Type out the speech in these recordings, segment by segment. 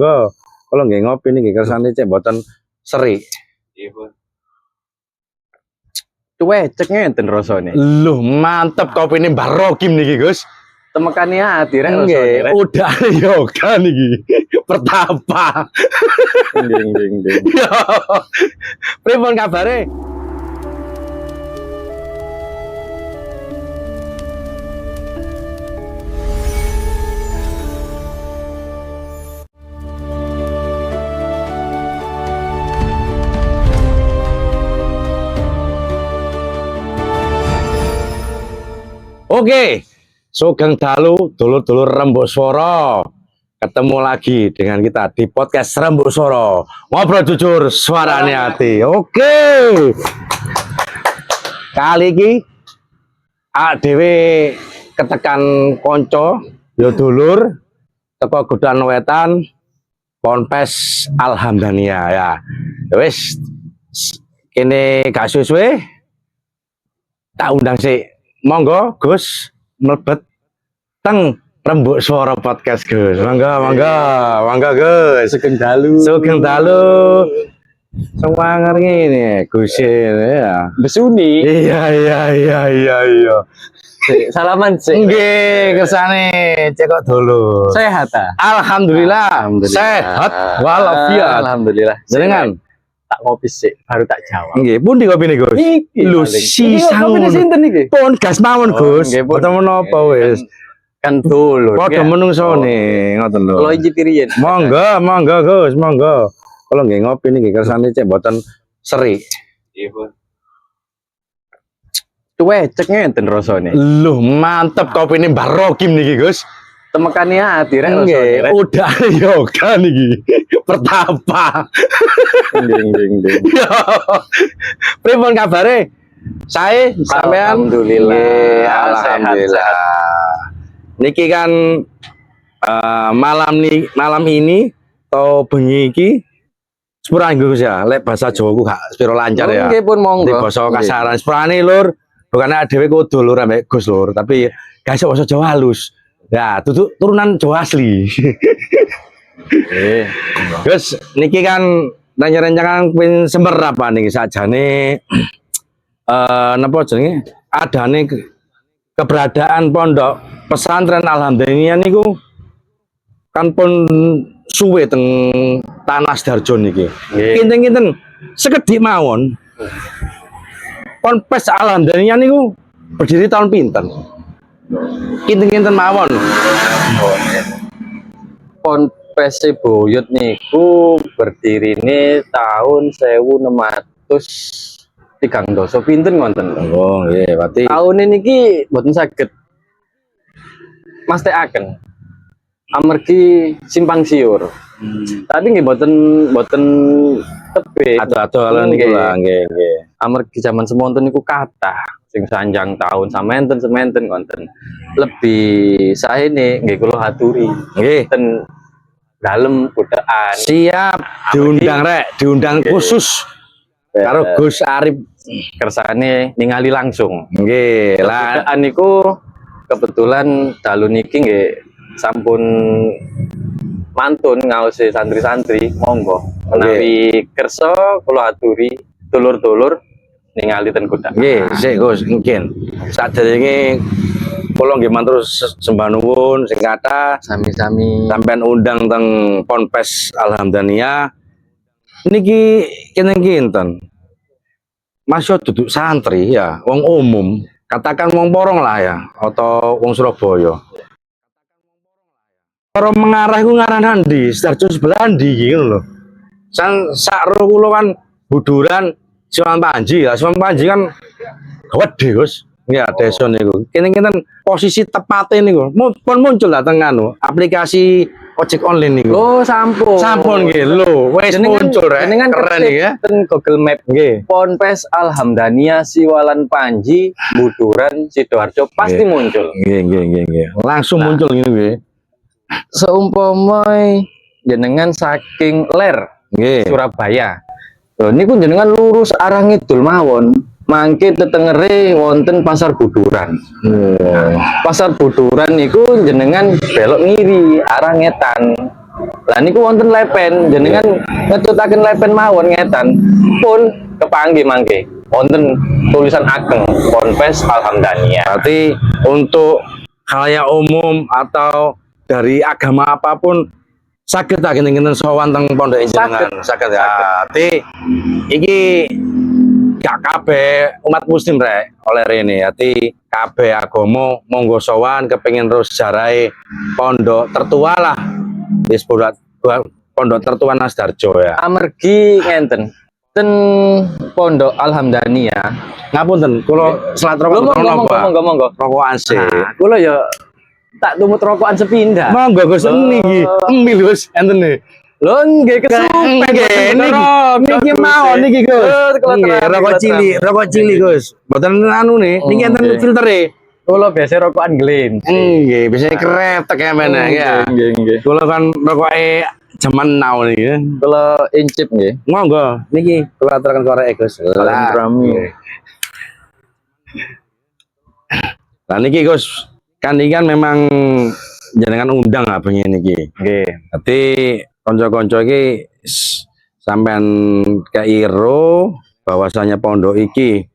Go, kalau nggak ngopi nih, kersane cek boten seri. Iya, Bos. Cuek ngenten rasane. Loh, mantep kopi ini barokim nih, Gus. Temekane ati rek Nggih, rasane rek. udah yoga nih. Pertapa. Ding ding ding. Yo. Pripun kabare? Oke, Sugeng Dalu, dulur-dulur Rembuk Swara. Ketemu lagi dengan kita di podcast Rembuk Swara. Ngobrol jujur, suarane hati. Oke. Kali ini dhewe ketekan konco, yo dulur teko Gudan Wetan Ponpes Alhamdania ya. Wis kene gak suwe tak undang sih. Monggo Gus mlebet teng Rembuk Swara podcast Gus. Monggo Gus. Sugeng Dalu. Sugeng Dalu. Semangat ngene Gus ya. Besuni. Iya. Salaman sih. Nggih, kersane cekok dulu. Sehat ah? Alhamdulillah. Sehat walafiat. Alhamdulillah. Jenengan Tak ngopi sih, baru tak jawab. nggih, pundi kopine Gus? Iki Lu paling. sisang. Kopi sinten iki? Pun gas mawon Gus. nggih, pun. Boten menapa wis. Kan dulur. Padha menungsone ngoten lho. Kalau iki piriyen. Monggo Gus, monggo. Kalau nggih ngopi niki kersane cek boten seri. Iya, Bos. Cuek ngenten rasane. Loh, mantep kopi ini barokim niki Gus. Temekane ati rek rasane Nggih, rek. udah yoga niki. Pertapa. Ding ding ding. Yo. Pripun kabare? Sae sampean? Alhamdulillah. Nggih, Sehat, alhamdulillah. Niki kan malam ini atau bengi iki sepurane Gus ya. Lek bahasa Jawa ku gak spiro lancar ya. Nggih pun monggo. Di basa kasaran sepurane Lur. Bukan dhewe kudu Lur ambek Gus Lur, tapi gak iso basa Jawa halus. Ya, turunan Jawa asli. Gus, niki kan rencana pin sember apa niki sajane napa jenenge adane keberadaan pondok pesantren Alhamdulillah niku kan pun suwe teng Tanah Sidoarjo niki. Kinten-kinten sekedhik mawon. Ponpes Alhamdulillah niku berdiri tahun pinten? Kinten-kinten mawon. Ponpes Buyut niku berdirine tahun 1630 pinten ngoten lho. Oh nggih, berarti Tahun niki mboten saged mastekaken. Amargi simpang siur. Tapi nggih mboten tebih. ado-ado ala niku lah nggih. Amargi zaman semonten niku kathah sing sanjang tahun semanten wonten. Lebih saene nggih kula aturi. Nggih. Ten dalem budaan. Siap diundang khusus karo Gus Arif. Kersane ningali langsung. Nggih, lah Budaan niku kebetulan dalu niki nggih sampun mantun ngaosi santri-santri, monggo. Menawi kersa kula aturi dulur-dulur ningali ten Kuda. nggih, sik Gus, mungkin sadurunge kula nggih matur sembah nuwun sing kathah Sami-sami. sampean undang teng Ponpes Alhamdulillah. Niki kinten-kinten. Masih duduk santri ya, wong umum, katakan wong porong lah ya, atau wong Surabaya. Orang mengarah ku ngaran ndi, Sidoarjo sebelah ndi gitu loh. Sakro kula kan buduran Siwan Panji ya, Siwan Panji kan gede Gus. Ya desa niku. Kinten-kinten posisi tepate niku. Pun muncul lah teng anu aplikasi ojek online niku. Oh, sampun. Sampun nggih lho, wis muncul rek. Keren iki ya. Ten Google Map Nggih. Ponpes Alhamdania Siwalan Panji Buduran Sidoarjo pasti muncul. Nggih. Langsung muncul ngene nggih. Seumpama jenengan saking Ler Nggih. Surabaya. Lho niku jenengan lurus arah ngidul mawon. Mangke tetengere wonten Pasar Buduran. Pasar Buduran niku jenengan belok ngiri arah ngetan. Lah niku wonten lepen, jenengan ngetutaken lepen mawon ngetan pun kepanggih mangke. Wonten tulisan ageng Ponpes Alhamdania. Berarti untuk khalayak umum atau dari agama apapun sakit tak ngenten sowan teng pondok jenengan. Sakit ya. Berarti iki gak kabeh umat muslim rek oleh rene. Berarti kabeh agama monggo sowan kepengin terus jarahe pondok tertua lah. Wis pondok tertua Nasdarjo ya. Amergi ngenten. Ten Pondok Alhamdania. Ngapunten, kula selat rokok Monggo. rokokan sih. Nah, kula ya tak tumut rokokan sepindah. Monggo Gus niki. Emil Gus enten nih. Lho nggih kesupen Niki mau niki Gus. Nggih, rokok cilik Gus. Mboten anu nih, niki enten filtere. Kula biasa rokokan Glen. Nggih, biasanya kretek ya men ya. Nggih. Kula kan rokoke zaman now nih ya. Kula incip nggih. Monggo niki kula aturaken korek Gus. Lah niki Gus, kan iki kan memang jenengan undang apa niki. Nggih. Dadi kanca-kanca iki sampean keiro bahwasanya pondok iki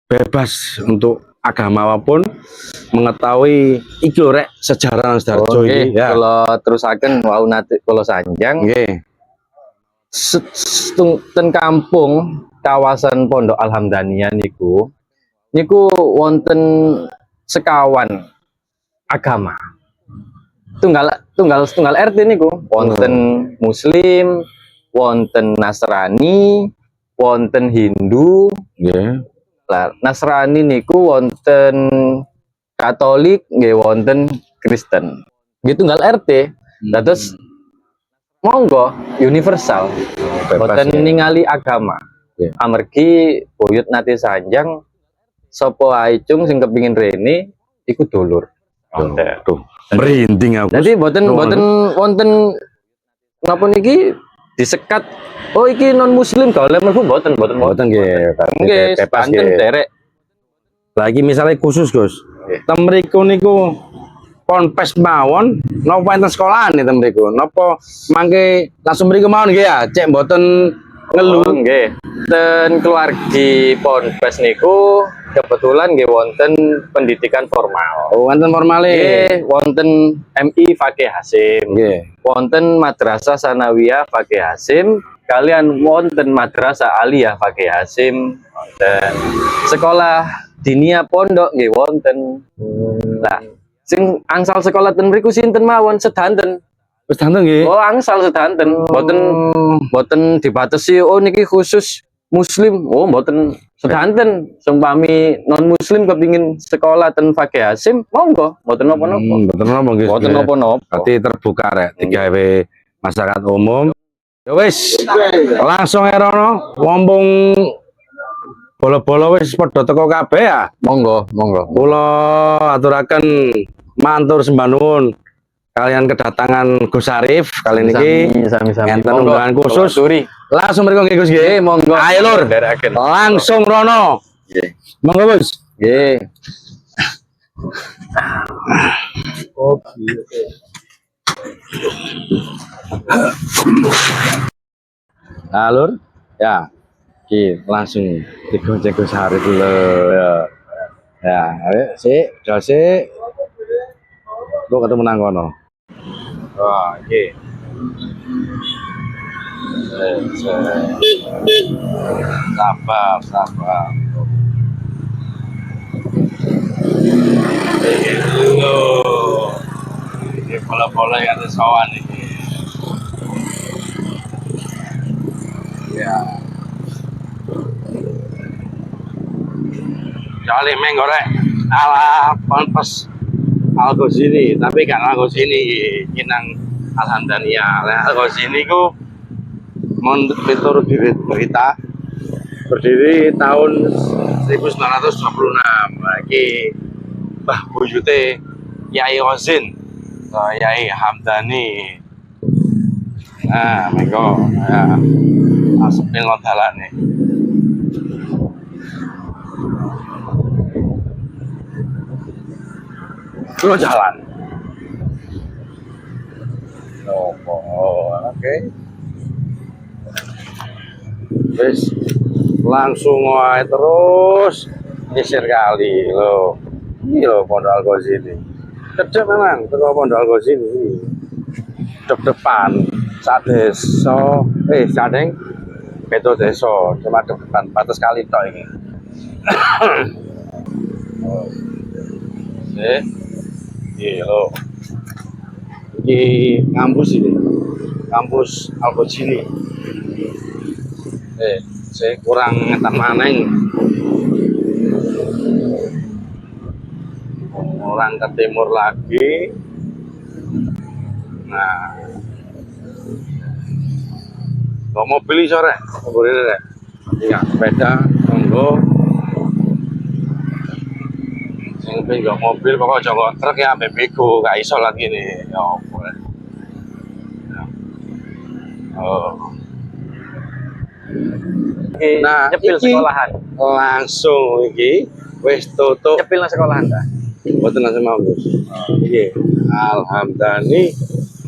bebas untuk agama apapun mengetahui iki lho rek sejarah Nasdarjo iki ya. Kula terusaken wau nate kula sanjang. Nggih. Ten kampung kawasan Pondok Alhamdania niku wonten sekawan agama. Tunggal RT niku wonten Muslim, wonten Nasrani, wonten Hindu. Nggih. Lah Nasrani niku wonten Katolik, nggih wonten Kristen. Nggih tunggal RT. Terus monggo universal. Boten ningali agama. Amergi buyut nate sanjang sapa ae cung sing kepingin rene iku dulur. Tuh, merinding aku. Jadi boten wonten napa niki disekat. Oh iki non muslim kalau mlebu boten nggih. Nggih, Bebas panten nggih. derek. Lagi misalnya khusus Gus. Temriku niku ponpes mawon napa enten sekolahane temriku. Napa mangke langsung mriku mawon nggih ya, cek mboten ngelu. Nggih. Ten keluargi Ponpes niku kebetulan nggih wonten pendidikan formal. Oh, wonten formale. Nggih, wonten MI Fakih Hasim. Nggih. Wonten Madrasah Sanawiyah Fakih Hasim, kalian wonten Madrasah Aliyah Fakih Hasim, wonten sekolah dinia pondok nggih wonten. Lah, sing angsal sekolah ten mriku sinten mawon sedanten. Wis danten nggih. Oh, angsal sedanten. Boten dibatasi oh niki khusus muslim. Oh, boten sedanten. Sumpami non muslim kepingin sekolah ten Fakih Hasim, monggo, boten napa-napa. Mboten napa nggih. Boten napa-napa. Berarti terbuka rek digawe masyarakat umum. Ya wis, langsung erono mumpung bola-bola wis padha teko kabeh ya. Monggo. Kula aturaken matur sembah nuwun kalian kedatangan Gus Arif kali ini Sami-sami. enten undangan khusus. Langsung mriko nggih Gus nggih. Monggo. Ayo lur. Derekaken. Langsung rono. Nggih. Monggo Gus. Nggih. Alur ya ki langsung digonceng Gus Arif lho ya ayo sik dose gua ketemu nang kono wah iki sabar ini bola-bola yang ada sawan ini ya Jali menggorek ala Ponpes Al-Ghazini tapi kan Al-Ghazini kinang Alhamdania Al-Ghazini ku menurut berita berdiri tahun 1926 lagi Mbah Buyute Yai Ghazin Yai Hamdani nah mengko ya asepin lodalane lo jalan Oh, oke. Wis langsung wae terus nyisir kali lho. Iki lho Pondok Al-Ghazini. Cedek memang teko Pondok Al-Ghazini. Depan sak desa sadeng beto desa cuma depan batas kali tok ini. Iki lho. Iki kampus ini. Kampus Al-Ghazini. Saya kurang ngetan maneng. Orang ke timur lagi. Nah, kok mobil sore, boleh deh. Iya, sepeda, monggo. Sing pengen mobil, pokoknya jangan truk ya, bebeko, gak iso lagi nih. Ya, boleh. Oh. Nah, nyepil iki sekolahan. Langsung iki wis tutup. Nyepil nang sekolahan ta. Mboten langsung mampus. Nggih. Alhamdulillah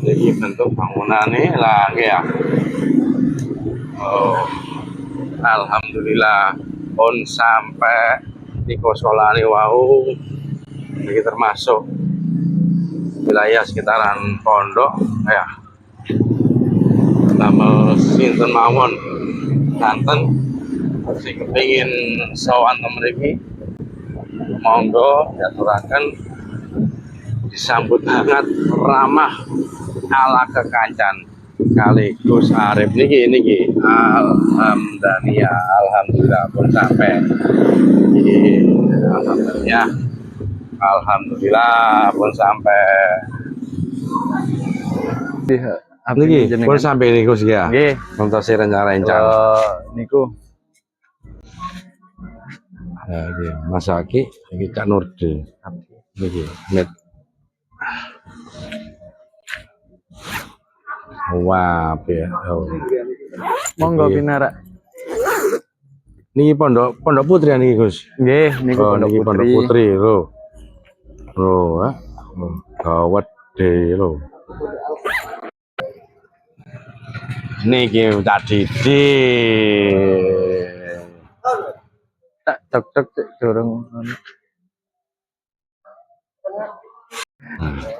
iki bentuk bangunane lah nggih ya. Oh. Alhamdulillah pun sampai di sekolahane wau iki termasuk wilayah sekitaran pondok ya. Nama sinten mawon Banten sing kepengin sowan mriki monggo diaturaken disambut hangat ramah ala kekancan kali Gus Arif niki alhamdulillah pun sampai alhamdulillah pun sampai niki pun sampai nih Gus ya Nggih. untuk rencana-rencana Niku Mas Aki iki Cak Nurdi niki net wah monggo pinara. Niki pondok putri ya niki Gus. Nggih, niku niki pondok putri lho. Gawat deh lho. Niki tak Didi. Tak tok dorong.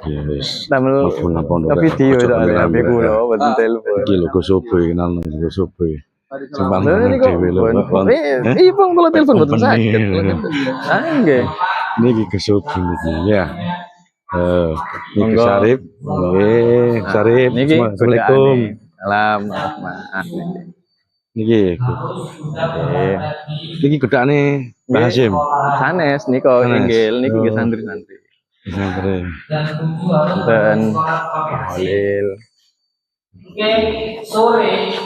Ya wis. Damel ke video itu ada HP kula boten telepon. Iki lho Gus Sobe kenal Gus Sobe. Simpan Niku dhewe lho. iya Bang kula telepon boten saged. Ah nggih. Niki Gus Sobe niki ya. Niki Sarip. Nggih, Sarip. Assalamualaikum. Salam maaf. Niki. Niki godane Mbah Hasyim. Sanes niko inggil niki nggih santri-santri. Santri. Dan Halil. Sore.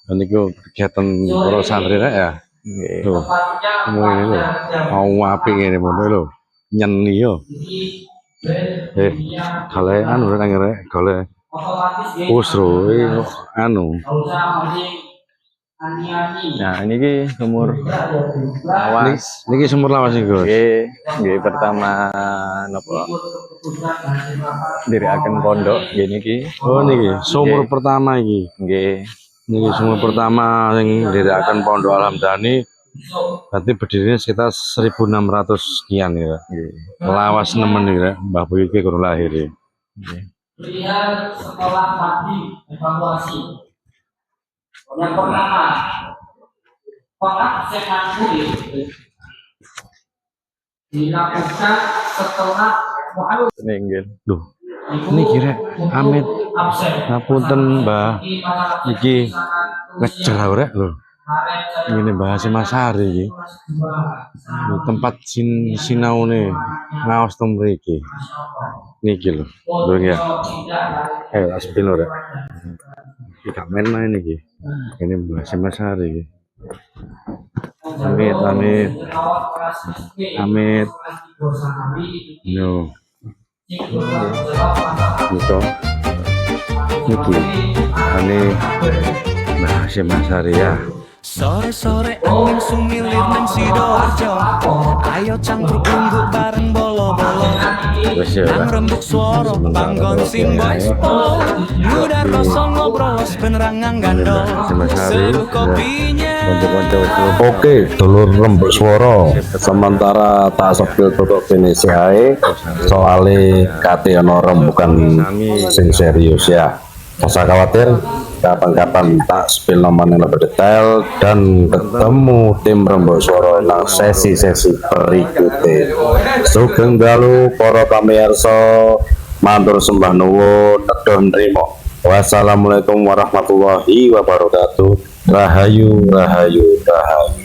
Niku kegiatan para santri rek ya. Nggih. Tuh. Ngene lho. Mau apik ngene mono lho. Nyeni yo. Kale anu rek ngene kale. Usro anu. Nah, niki sumur lawas. Niki sumur lawas iki, Gus. Nggih pertama napa ndherekaken pondok nggih niki. Oh niki sumur pertama iki. Nggih. Niki sumur pertama sing ndherekaken pondok Alhamdani. Berarti berdirinya sekitar 1600 sekian ya. Nggih. Lawas nemen iki rek, Mbah Boy iki kurang lahir ya. Nggih. Pilihan sekolah pagi evaluasi. Yang pertama, pengabsengan kulit dilakukan setelah Nggih. Duh. Niki rek amit absen. ngapunten Mbah. Iki ngejer rek lho. Ini Mbah Hasyim Asy'ari iki. Tempat sinaune ngaos teng mriki. Niki lho. Lho ya. Asbino rek. Tidak main-main iki. Ini Mbah Hasyim Asy'ari iki. Amit. No. Niko. Niki. Ini Mbah Hasyim Asy'ari ya. Sore-sore angin sumilir nang Sidoarjo. Ayo cangkruk ungguk bareng bolo-bolo. Wis ya. Nang rembuk suara panggon sing boys polo. Muda rasa ngobrol penerangan gandol. Seduh kopinya. Oke, dulur rembuk swara. Sementara tak sepil tutup finish ae. Soale kate ana rembukan sing serius ya. Gak usah khawatir, kapan-kapan tak spill nomornya lebih detail dan ketemu tim rembuk swara nang sesi-sesi berikutnya. Sugeng dalu para pamirsa, matur sembah nuwun, nedha nrimo. Wassalamualaikum warahmatullahi wabarakatuh. Rahayu, rahayu, rahayu.